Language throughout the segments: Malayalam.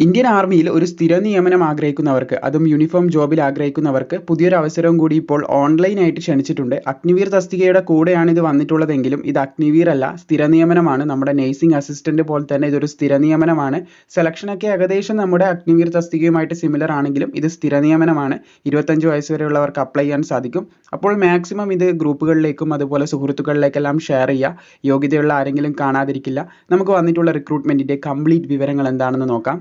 ഇന്ത്യൻ ആർമിയിൽ ഒരു സ്ഥിര നിയമനം ആഗ്രഹിക്കുന്നവർക്ക്, അതും യൂണിഫോം ജോബിൽ ആഗ്രഹിക്കുന്നവർക്ക് പുതിയൊരു അവസരവും കൂടി ഇപ്പോൾ ഓൺലൈനായിട്ട് ക്ഷണിച്ചിട്ടുണ്ട്. അഗ്നിവീർ തസ്തികയുടെ കൂടെയാണ് ഇത് വന്നിട്ടുള്ളതെങ്കിലും ഇത് അഗ്നിവീർ അല്ല, സ്ഥിര നിയമനമാണ്. നമ്മുടെ നേഴ്സിംഗ് അസിസ്റ്റന്റ് പോലെ തന്നെ ഇതൊരു സ്ഥിര നിയമനമാണ്. സെലക്ഷനൊക്കെ ഏകദേശം നമ്മുടെ അഗ്നിവീർ തസ്തികയുമായിട്ട് സിമിലർ ആണെങ്കിലും ഇത് സ്ഥിര നിയമനമാണ്. 25 വയസ്സ് വരെയുള്ളവർക്ക് അപ്ലൈ ചെയ്യാൻ സാധിക്കും. അപ്പോൾ മാക്സിമം ഇത് ഗ്രൂപ്പുകളിലേക്കും അതുപോലെ സുഹൃത്തുക്കളിലേക്കെല്ലാം ഷെയർ ചെയ്യുക. യോഗ്യതയുള്ള ആരെങ്കിലും കാണാതിരിക്കില്ല. നമുക്ക് വന്നിട്ടുള്ള റിക്രൂട്ട്മെന്റിന്റെ കംപ്ലീറ്റ് വിവരങ്ങൾ എന്താണെന്ന് നോക്കാം.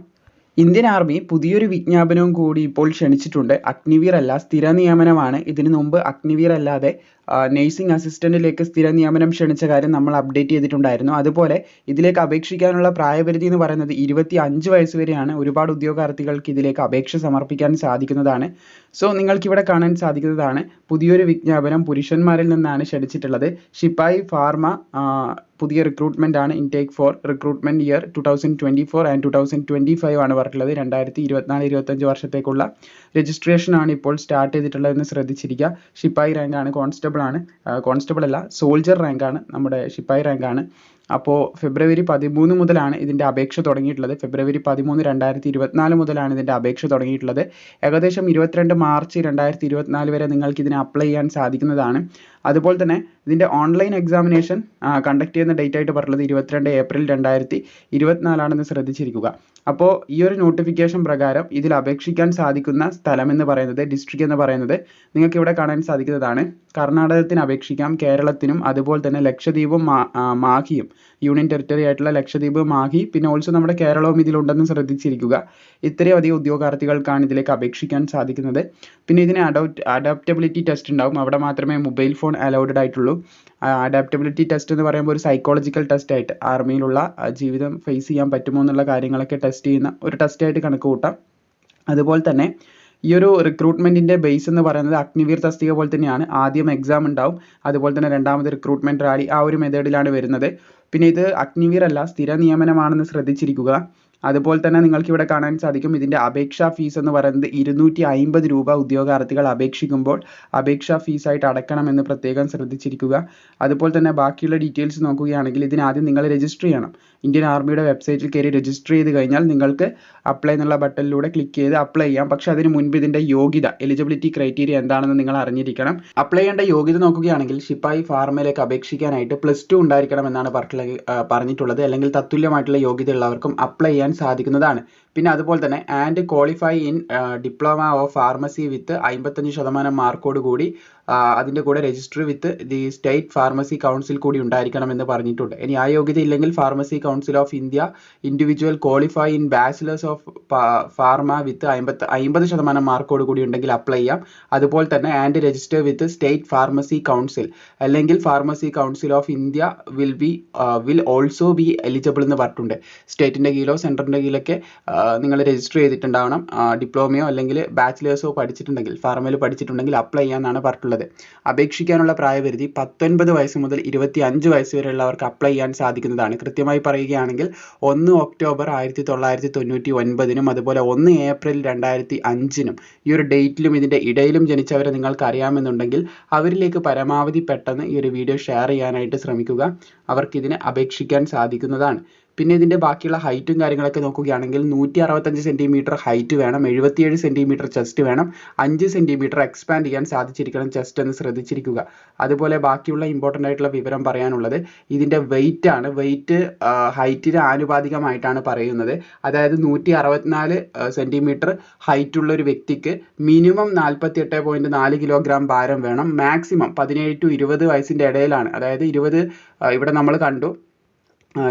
ഇന്ത്യൻ ആർമി പുതിയൊരു വിജ്ഞാപനവും കൂടി ഇപ്പോൾ ക്ഷണിച്ചിട്ടുണ്ട്. അഗ്നിവീർ അല്ല, സ്ഥിര നിയമനമാണ്. ഇതിനു മുമ്പ് അഗ്നിവീർ അല്ലാതെ നേഴ്സിംഗ് അസിസ്റ്റന്റിലേക്ക് സ്ഥിര നിയമനം ക്ഷണിച്ച കാര്യം നമ്മൾ അപ്ഡേറ്റ് ചെയ്തിട്ടുണ്ടായിരുന്നു. അതുപോലെ ഇതിലേക്ക് അപേക്ഷിക്കാനുള്ള പ്രായപരിധി എന്ന് പറയുന്നത് 25 വയസ്സ് വരെയാണ്. ഒരുപാട് ഉദ്യോഗാർത്ഥികൾക്ക് ഇതിലേക്ക് അപേക്ഷ സമർപ്പിക്കാൻ സാധിക്കുന്നതാണ്. സോ നിങ്ങൾക്ക് ഇവിടെ കാണാൻ സാധിക്കുന്നതാണ് പുതിയൊരു വിജ്ഞാപനം പുരുഷന്മാരിൽ നിന്നാണ് ക്ഷണിച്ചിട്ടുള്ളത്. ശിപ്പായി ഫാർമ പുതിയ റിക്രൂട്ട്മെന്റ് ആണ്. Intake for recruitment year 2024 and 2025 ആണ് പറഞ്ഞിട്ടുള്ളത്. 2024-25 വർഷത്തേക്കുള്ള രജിസ്ട്രേഷൻ ആണ് ഇപ്പോൾ സ്റ്റാർട്ട് ചെയ്തിട്ടുള്ളതെന്ന് ശ്രദ്ധിച്ചിരിക്കുക. ശിപ്പായി റാങ്ക് ആണ്, കോൺസ്റ്റബിൾ അല്ല, സോൾജർ റാങ്ക് ആണ്, നമ്മുടെ ശിപ്പായി റാങ്ക് ആണ്. അപ്പോൾ ഫെബ്രുവരി 13 മുതലാണ് ഇതിൻ്റെ അപേക്ഷ തുടങ്ങിയിട്ടുള്ളത്. ഫെബ്രുവരി 13, 2024 മുതലാണ് ഇതിൻ്റെ അപേക്ഷ തുടങ്ങിയിട്ടുള്ളത്. ഏകദേശം 22 മാർച്ച് 2024 വരെ നിങ്ങൾക്ക് ഇതിന് അപ്ലൈ ചെയ്യാൻ സാധിക്കുന്നതാണ്. അതുപോലെ തന്നെ ഇതിൻ്റെ ഓൺലൈൻ എക്സാമിനേഷൻ കണ്ടക്ട് ചെയ്യുന്ന ഡേറ്റ് ആയിട്ട് പറഞ്ഞിട്ടുള്ളത് 22 ഏപ്രിൽ 2024 ആണെന്ന് ശ്രദ്ധിച്ചിരിക്കുക. അപ്പോൾ ഈ ഒരു നോട്ടിഫിക്കേഷൻ പ്രകാരം ഇതിൽ അപേക്ഷിക്കാൻ സാധിക്കുന്ന സ്ഥലം എന്ന് പറയുന്നത്, ഡിസ്ട്രിക്റ്റ് എന്ന് പറയുന്നത് നിങ്ങൾക്ക് ഇവിടെ കാണാൻ സാധിക്കുന്നതാണ്. കർണാടകത്തിന് അപേക്ഷിക്കാം, കേരളത്തിനും അതുപോലെ തന്നെ ലക്ഷദ്വീപും മാഹിയും, യൂണിയൻ ടെറിട്ടറി ആയിട്ടുള്ള ലക്ഷദ്വീപ്, മാഹി, പിന്നെ ഓൾസോ നമ്മുടെ കേരളവും ഇതിലുണ്ടെന്ന് ശ്രദ്ധിച്ചിരിക്കുക. ഇത്രയും അധികം ഉദ്യോഗാർത്ഥികൾക്കാണ് ഇതിലേക്ക് അപേക്ഷിക്കാൻ സാധിക്കുന്നത്. പിന്നെ ഇതിന് അഡാപ്റ്റബിലിറ്റി ടെസ്റ്റ് ഉണ്ടാവും. അവിടെ മാത്രമേ മൊബൈൽ ഫോൺ അലൗഡ് ആയിട്ടുള്ളൂ. അഡാപ്റ്റബിലിറ്റി ടെസ്റ്റ് എന്ന് പറയുമ്പോൾ ഒരു സൈക്കോളജിക്കൽ ടെസ്റ്റ് ആയിട്ട് ആർമിയിലുള്ള ജീവിതം ഫേസ് ചെയ്യാൻ പറ്റുമോ എന്നുള്ള കാര്യങ്ങളൊക്കെ ടെസ്റ്റ് ചെയ്യുന്ന ഒരു ടെസ്റ്റ് ആയിട്ട് കണക്ക് കൂട്ടാം. അതുപോലെ തന്നെ ഈ ഒരു റിക്രൂട്ട്മെന്റിന്റെ ബേസ് എന്ന് പറയുന്നത് അഗ്നിവീർ തസ്തിക പോലെ തന്നെയാണ്. ആദ്യം എക്സാം ഉണ്ടാവും, അതുപോലെ തന്നെ രണ്ടാമത് റിക്രൂട്ട്മെന്റ് റാലി, ആ ഒരു മെത്തേഡിലാണ് വരുന്നത്. പിന്നെ ഇത് അഗ്നിവീർ അല്ല, സ്ഥിര നിയമനമാണെന്ന് ശ്രദ്ധിച്ചിരിക്കുക. അതുപോലെ തന്നെ നിങ്ങൾക്ക് ഇവിടെ കാണാൻ സാധിക്കും ഇതിൻ്റെ അപേക്ഷാ ഫീസ് എന്ന് പറയുന്നത് 250 രൂപ ഉദ്യോഗാർത്ഥികൾ അപേക്ഷിക്കുമ്പോൾ അപേക്ഷാ ഫീസായിട്ട് അടക്കണമെന്ന് പ്രത്യേകം ശ്രദ്ധിച്ചിരിക്കുക. അതുപോലെ തന്നെ ബാക്കിയുള്ള ഡീറ്റെയിൽസ് നോക്കുകയാണെങ്കിൽ ഇതിനാദ്യം നിങ്ങൾ രജിസ്റ്റർ ചെയ്യണം. ഇന്ത്യൻ ആർമിയുടെ വെബ്സൈറ്റിൽ കയറി രജിസ്റ്റർ ചെയ്ത് കഴിഞ്ഞാൽ നിങ്ങൾക്ക് അപ്ലൈ എന്നുള്ള ബട്ടണിലൂടെ ക്ലിക്ക് ചെയ്ത് അപ്ലൈ ചെയ്യാം. പക്ഷെ അതിന് മുൻപ് ഇതിൻ്റെ യോഗ്യത, എലിജിബിലിറ്റി ക്രൈറ്റീരിയ എന്താണെന്ന് നിങ്ങൾ അറിഞ്ഞിരിക്കണം. അപ്ലൈ ചെയ്യേണ്ട യോഗ്യത നോക്കുകയാണെങ്കിൽ ശിപ്പായി ഫാർമയിലേക്ക് അപേക്ഷിക്കാനായിട്ട് +2 ഉണ്ടായിരിക്കണം എന്നാണ് പറഞ്ഞിട്ടുള്ളത്. അല്ലെങ്കിൽ തത്തുല്യമായിട്ടുള്ള യോഗ്യത ഉള്ളവർക്കും അപ്ലൈ ചെയ്യാൻ സാധിക്കുന്നതാണ്. പിന്നെ അതുപോലെ തന്നെ and qualify in diploma of pharmacy with 55% മാർക്കോട് കൂടി അതിൻ്റെ കൂടെ register with the state pharmacy council കൂടി ഉണ്ടായിരിക്കണം എന്ന് പറഞ്ഞിട്ടുണ്ട്. ഇനി ആ യോഗ്യത ഇല്ലെങ്കിൽ pharmacy council of India individual qualify in bachelors of pharma with 50% മാർക്കോട് കൂടി ഉണ്ടെങ്കിൽ അപ്ലൈ ചെയ്യാം. അതുപോലെ തന്നെ and register with state pharmacy council അല്ലെങ്കിൽ pharmacy council of India will also be eligible എന്ന് പറഞ്ഞിട്ടുണ്ട്. സ്റ്റേറ്റിൻ്റെ കീഴിലോ സെൻറ്ററിൻ്റെ കീഴിലൊക്കെ നിങ്ങൾ രജിസ്റ്റർ ചെയ്തിട്ടുണ്ടാവണം. ഡിപ്ലോമയോ അല്ലെങ്കിൽ ബാച്ചിലേഴ്സോ പഠിച്ചിട്ടുണ്ടെങ്കിൽ, ഫാർമയിൽ പഠിച്ചിട്ടുണ്ടെങ്കിൽ അപ്ലൈ ചെയ്യാമെന്നാണ് പറഞ്ഞിട്ടുള്ളത്. അപേക്ഷിക്കാനുള്ള പ്രായപരിധി 19 വയസ്സ് മുതൽ 25 വയസ്സ് വരെയുള്ളവർക്ക് അപ്ലൈ ചെയ്യാൻ സാധിക്കുന്നതാണ്. കൃത്യമായി പറയുകയാണെങ്കിൽ 1 ഒക്ടോബർ 1999 അതുപോലെ 1 ഏപ്രിൽ 2005 ഈ ഒരു ഡേറ്റിലും ഇതിൻ്റെ ഇടയിലും ജനിച്ചവരെ നിങ്ങൾക്ക് അറിയാമെന്നുണ്ടെങ്കിൽ അവരിലേക്ക് പരമാവധി പെട്ടെന്ന് ഈ ഒരു വീഡിയോ ഷെയർ ചെയ്യാനായിട്ട് ശ്രമിക്കുക. അവർക്കിതിന് അപേക്ഷിക്കാൻ സാധിക്കുന്നതാണ്. പിന്നെ ഇതിൻ്റെ ബാക്കിയുള്ള ഹൈറ്റും കാര്യങ്ങളൊക്കെ നോക്കുകയാണെങ്കിൽ 165 സെൻറ്റിമീറ്റർ ഹൈറ്റ് വേണം, 77 സെൻറ്റിമീറ്റർ ചെസ്റ്റ് വേണം, 5 സെൻറ്റിമീറ്റർ എക്സ്പാൻഡ് ചെയ്യാൻ സാധിച്ചിരിക്കണം ചെസ്റ്റ് എന്ന് ശ്രദ്ധിച്ചിരിക്കുക. അതുപോലെ ബാക്കിയുള്ള ഇമ്പോർട്ടൻ്റ് ആയിട്ടുള്ള വിവരം പറയാനുള്ളത് ഇതിൻ്റെ വെയിറ്റ് ആണ്. വെയിറ്റ് ഹൈറ്റിന് ആനുപാതികമായിട്ടാണ് പറയുന്നത്. അതായത് 164 സെൻറ്റിമീറ്റർ ഹൈറ്റ് ഉള്ള ഒരു വ്യക്തിക്ക് മിനിമം 48.4 കിലോഗ്രാം ഭാരം വേണം. മാക്സിമം 17 to 20 വയസ്സിൻ്റെ ഇടയിലാണ്. അതായത് 20 ഇവിടെ നമ്മൾ കണ്ടു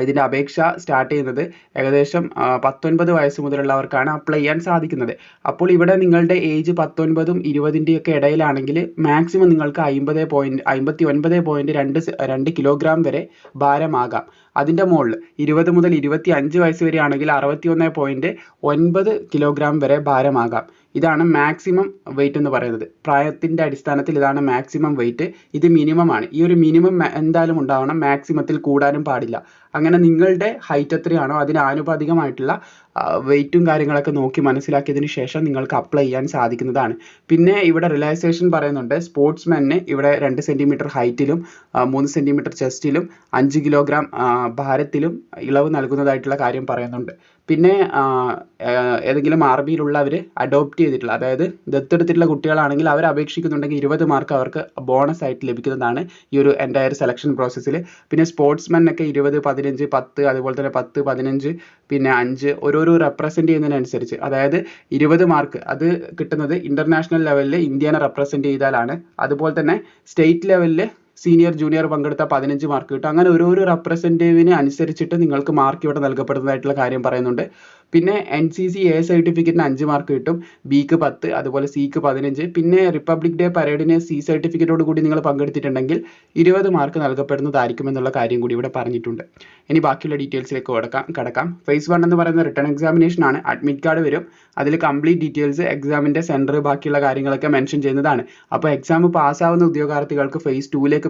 ഇതിൻ്റെ അപേക്ഷ സ്റ്റാർട്ട് ചെയ്യുന്നത് ഏകദേശം 19 വയസ്സ് മുതലുള്ളവർക്കാണ് അപ്ലൈ ചെയ്യാൻ സാധിക്കുന്നത്. അപ്പോൾ ഇവിടെ നിങ്ങളുടെ ഏജ് 19ഉം 20ൻ്റെയൊക്കെ ഇടയിലാണെങ്കിൽ മാക്സിമം നിങ്ങൾക്ക് 59.2 കിലോഗ്രാം വരെ ഭാരമാകാം. അതിൻ്റെ മുകളിൽ 20 മുതൽ 25 വയസ്സ് വരെ ആണെങ്കിൽ 61.9 കിലോഗ്രാം വരെ ഭാരമാകാം. ഇതാണ് മാക്സിമം വെയിറ്റ് എന്ന് പറയുന്നത്. പ്രായത്തിൻ്റെ അടിസ്ഥാനത്തിൽ ഇതാണ് മാക്സിമം വെയിറ്റ്. ഇത് മിനിമം ആണ്. ഈ ഒരു മിനിമം എന്തായാലും ഉണ്ടാവണം, മാക്സിമത്തിൽ കൂടാനും പാടില്ല. അങ്ങനെ നിങ്ങളുടെ ഹൈറ്റ് എത്രയാണോ അതിന് ആനുപാതികമായിട്ടുള്ള വെയിറ്റും കാര്യങ്ങളൊക്കെ നോക്കി മനസ്സിലാക്കിയതിന് ശേഷം നിങ്ങൾക്ക് അപ്ലൈ ചെയ്യാൻ സാധിക്കുന്നതാണ്. പിന്നെ ഇവിടെ റിലാക്സേഷൻ പറയുന്നുണ്ട്. സ്പോർട്സ്മാന് ഇവിടെ 2 സെൻറ്റിമീറ്റർ ഹൈറ്റിലും 3 സെൻറ്റിമീറ്റർ ചെസ്റ്റിലും 5 കിലോഗ്രാം ഭാരത്തിലും ഇളവ് നൽകുന്നതായിട്ടുള്ള കാര്യം പറയുന്നുണ്ട്. പിന്നെ ഏതെങ്കിലും RBയിലുള്ളവർ അഡോപ്റ്റ് ചെയ്തിട്ടുള്ള, അതായത് ദത്തെടുത്തിട്ടുള്ള കുട്ടികളാണെങ്കിൽ അവർ അപേക്ഷിക്കുന്നുണ്ടെങ്കിൽ 20 മാർക്ക് അവർക്ക് ബോണസ് ആയിട്ട് ലഭിക്കുന്നതാണ് ഈ ഒരു എൻറ്റയർ സെലക്ഷൻ പ്രോസസ്സിൽ. പിന്നെ സ്പോർട്സ്മെനൊക്കെ 20, 15, 10, അതുപോലെ തന്നെ 10, 15, പിന്നെ 5 ഓരോരോ റെപ്രസെൻറ്റ് ചെയ്യുന്നതിനനുസരിച്ച്, അതായത് 20 മാർക്ക് അത് കിട്ടുന്നത് ഇൻ്റർനാഷണൽ ലെവലിൽ ഇന്ത്യനെ റെപ്രസെൻറ്റ് ചെയ്താലാണ്. അതുപോലെ തന്നെ സ്റ്റേറ്റ് ലെവലിൽ സീനിയർ ജൂനിയർ പങ്കെടുത്ത 15 മാർക്ക് കിട്ടും. അങ്ങനെ ഓരോരോ റെപ്രസെൻറ്റേറ്റീവിന് അനുസരിച്ചിട്ട് നിങ്ങൾക്ക് മാർക്ക് ഇവിടെ നൽകപ്പെടുന്നതായിട്ടുള്ള കാര്യം പറയുന്നുണ്ട്. പിന്നെ NCC A സർട്ടിഫിക്കറ്റിന് 5 മാർക്ക് കിട്ടും, Bക്ക് 10, അതുപോലെ Cക്ക് 15. പിന്നെ റിപ്പബ്ലിക് ഡേ പരേഡിന് C സർട്ടിഫിക്കറ്റോട് കൂടി നിങ്ങൾ പങ്കെടുത്തിട്ടുണ്ടെങ്കിൽ 20 മാർക്ക് നൽകപ്പെടുന്നതായിരിക്കും എന്നുള്ള കാര്യം കൂടി ഇവിടെ പറഞ്ഞിട്ടുണ്ട്. ഇനി ബാക്കിയുള്ള ഡീറ്റെയിൽസിലേക്ക് കടക്കാം. ഫേസ് 1 എന്ന് പറയുന്ന റിട്ടേൺ എക്സാമിനേഷൻ ആണ്. അഡ്മിറ്റ് കാർഡ് വരും, അതിൽ കംപ്ലീറ്റ് ഡീറ്റെയിൽസ്, എക്സാമിൻ്റെ സെൻറ്റർ, ബാക്കിയുള്ള കാര്യങ്ങളൊക്കെ മെൻഷൻ ചെയ്യുന്നതാണ്. അപ്പോൾ എക്സാം പാസ്സാവുന്ന ഉദ്യോഗാർത്ഥികൾക്ക് ഫേസ് 2ലേക്ക്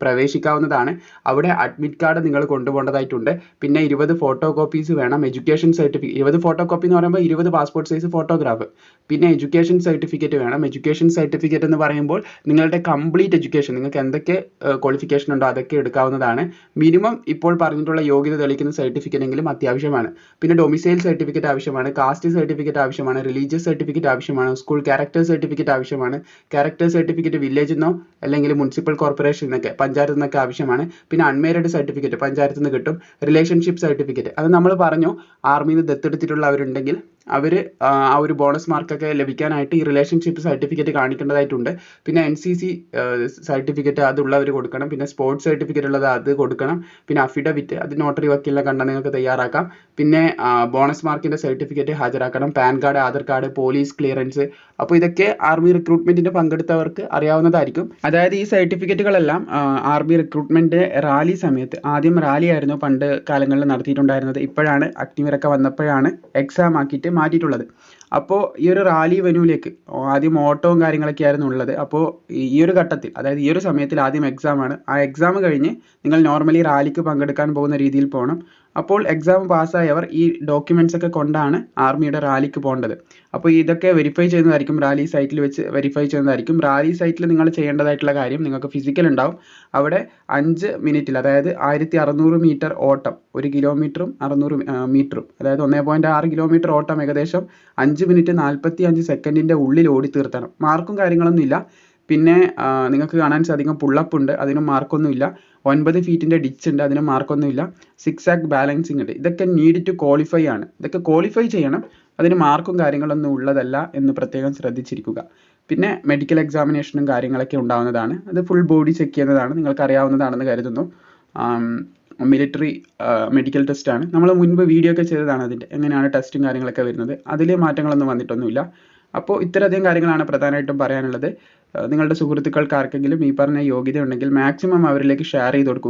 പ്രവേശിക്കാവുന്നതാണ്. അവിടെ അഡ്മിറ്റ് കാർഡ് നിങ്ങൾ കൊണ്ടുപോകേണ്ടതായിട്ടുണ്ട്. പിന്നെ 20 ഫോട്ടോ കോപ്പീസ് വേണം. എഡ്യൂക്കേഷൻ സർട്ടിഫിക്കറ്റ് 20 ഫോട്ടോ കോപ്പി എന്ന് പറയുമ്പോൾ 20 പാസ്പോർട്ട് സൈസ് ഫോട്ടോഗ്രാഫ്. പിന്നെ എഡ്യൂക്കേഷൻ സർട്ടിഫിക്കറ്റ് വേണം. എഡ്യൂക്കേഷൻ സർട്ടിഫിക്കറ്റ് എന്ന് പറയുമ്പോൾ നിങ്ങളുടെ കംപ്ലീറ്റ് എഡ്യൂക്കേഷൻ, നിങ്ങൾക്ക് എന്തൊക്കെ ക്വാളിഫിക്കേഷൻ ഉണ്ടോ അതൊക്കെ എടുക്കാവുന്നതാണ്. മിനിമം ഇപ്പോൾ പറഞ്ഞിട്ടുള്ള യോഗ്യത തെളിയിക്കുന്ന സർട്ടിഫിക്കറ്റ് എങ്കിലും അത്യാവശ്യമാണ്. പിന്നെ ഡൊമിസൈൽ സർട്ടിഫിക്കറ്റ് ആവശ്യമാണ്, കാസ്റ്റ് സർട്ടിഫിക്കറ്റ് ആവശ്യമാണ്, റിലീജിയസ് സർട്ടിഫിക്കറ്റ് ആവശ്യമാണ്, സ്കൂൾ ക്യാരക്ടർ സർട്ടിഫിക്കറ്റ് ആവശ്യമാണ്. ക്യാരക്ടർ സർട്ടിഫിക്കറ്റ് വില്ലേജിൽ നിന്നോ അല്ലെങ്കിൽ മുനിസിപ്പൽ കോർപ്പറേഷൻ എന്നൊക്കെ പഞ്ചായത്തിൽ നിന്നൊക്കെ ആവശ്യമാണ്. പിന്നെ അൺമാരീഡ് സർട്ടിഫിക്കറ്റ് പഞ്ചായത്തിൽ നിന്ന് കിട്ടും. റിലേഷൻഷിപ്പ് സർട്ടിഫിക്കറ്റ് അത് നമ്മൾ പറഞ്ഞു, ആർമിയിൽ നിന്ന് ദത്തെടുത്തിട്ടുള്ളവരുണ്ടെങ്കിൽ അവർ ആ ഒരു ബോണസ് മാർക്കൊക്കെ ലഭിക്കാനായിട്ട് ഈ റിലേഷൻഷിപ്പ് സർട്ടിഫിക്കറ്റ് കാണിക്കേണ്ടതായിട്ടുണ്ട്. പിന്നെ NCC സർട്ടിഫിക്കറ്റ് അതുള്ളവർ കൊടുക്കണം. പിന്നെ സ്പോർട്സ് സർട്ടിഫിക്കറ്റ് ഉള്ളത് അത് കൊടുക്കണം. പിന്നെ അഫിഡവിറ്റ് അത് നോട്ടറി വക്കീലിനെ കണ്ടാൽ നിങ്ങൾക്ക് തയ്യാറാക്കാം. പിന്നെ ബോണസ് മാർക്കിൻ്റെ സർട്ടിഫിക്കറ്റ് ഹാജരാക്കണം. PAN card, Aadhaar card, police clearance. അപ്പോൾ ഇതൊക്കെ ആർമി റിക്രൂട്ട്മെൻറ്റിന് പങ്കെടുത്തവർക്ക് അറിയാവുന്നതായിരിക്കും. അതായത് ഈ സർട്ടിഫിക്കറ്റുകളെല്ലാം ആർമി റിക്രൂട്ട്മെൻറ്റ് റാലി സമയത്ത്, ആദ്യം റാലി ആയിരുന്നു പണ്ട് കാലങ്ങളിൽ നടത്തിയിട്ടുണ്ടായിരുന്നത്, ഇപ്പോഴാണ് അഗ്നിവീറൊക്കെ വന്നപ്പോഴാണ് എക്സാം ആക്കിയിട്ട് മാറ്റിയിട്ടുള്ളത്. അപ്പോൾ ഈ ഒരു റാലി വെന്യൂവിലേക്ക് ആദ്യം ഓട്ടവും കാര്യങ്ങളൊക്കെ ആയിരുന്നു ഉള്ളത്. അപ്പോൾ ഈ ഒരു ഘട്ടത്തിൽ, അതായത് ഈ ഒരു സമയത്തിൽ ആദ്യം എക്സാമാണ്. ആ എക്സാം കഴിഞ്ഞ് നിങ്ങൾ നോർമലി റാലിക്ക് പങ്കെടുക്കാൻ പോകുന്ന രീതിയിൽ പോകണം. അപ്പോൾ എക്സാം പാസ്സായവർ ഈ ഡോക്യുമെൻറ്റ്സ് ഒക്കെ കൊണ്ടാണ് ആർമിയുടെ റാലിക്ക് പോകേണ്ടത്. അപ്പോൾ ഇതൊക്കെ വെരിഫൈ ചെയ്യുന്നതായിരിക്കും, റാലി സൈറ്റിൽ വെച്ച് വെരിഫൈ ചെയ്യുന്നതായിരിക്കും. റാലി സൈറ്റിൽ നിങ്ങൾ ചെയ്യേണ്ടതായിട്ടുള്ള കാര്യം, നിങ്ങൾക്ക് ഫിസിക്കൽ ഉണ്ടാവും. അവിടെ 5 മിനിറ്റിൽ, അതായത് 1600 മീറ്റർ ഓട്ടം, 1 കിലോമീറ്ററും 600 മീറ്ററും, അതായത് 1.6 കിലോമീറ്റർ ഓട്ടം ഏകദേശം 5 മിനിറ്റ് 45 സെക്കൻഡിൻ്റെ ഉള്ളിൽ ഓടി തീർത്തണം. മാർക്കും കാര്യങ്ങളൊന്നും ഇല്ല. പിന്നെ നിങ്ങൾക്ക് കാണാൻ സാധിക്കും പുള്ളപ്പ് ഉണ്ട്, അതിനും മാർക്കൊന്നുമില്ല. 9 ഫീറ്റിൻ്റെ ഡിച്ച് ഉണ്ട്, അതിനും മാർക്കൊന്നുമില്ല. 6 ആക്ക് ബാലൻസിങ് ഉണ്ട്. ഇതൊക്കെ നീഡ് ടു ക്വാളിഫൈ ആണ്. ഇതൊക്കെ ക്വാളിഫൈ ചെയ്യണം, അതിന് മാർക്കും കാര്യങ്ങളൊന്നും ഉള്ളതല്ല എന്ന് പ്രത്യേകം ശ്രദ്ധിച്ചിരിക്കുക. പിന്നെ മെഡിക്കൽ എക്സാമിനേഷനും കാര്യങ്ങളൊക്കെ ഉണ്ടാവുന്നതാണ്. അത് ഫുൾ ബോഡി ചെക്ക് ചെയ്യുന്നതാണ്, നിങ്ങൾക്ക് അറിയാവുന്നതാണെന്ന് കരുതുന്നു. മിലിറ്ററി മെഡിക്കൽ ടെസ്റ്റാണ്. നമ്മൾ മുൻപ് വീഡിയോ ഒക്കെ ചെയ്തതാണ് അതിൻ്റെ എങ്ങനെയാണ് ടെസ്റ്റും കാര്യങ്ങളൊക്കെ വരുന്നത്. അതിൽ മാറ്റങ്ങളൊന്നും വന്നിട്ടൊന്നുമില്ല. അപ്പോൾ ഇത്രയധികം കാര്യങ്ങളാണ് പ്രധാനമായിട്ടും പറയാനുള്ളത്. നിങ്ങളുടെ സുഹൃത്തുക്കൾക്ക് ആർക്കെങ്കിലും ഈ പറഞ്ഞ യോഗ്യത ഉണ്ടെങ്കിൽ മാക്സിമം അവരിലേക്ക് ഷെയർ ചെയ്ത് കൊടുക്കുക.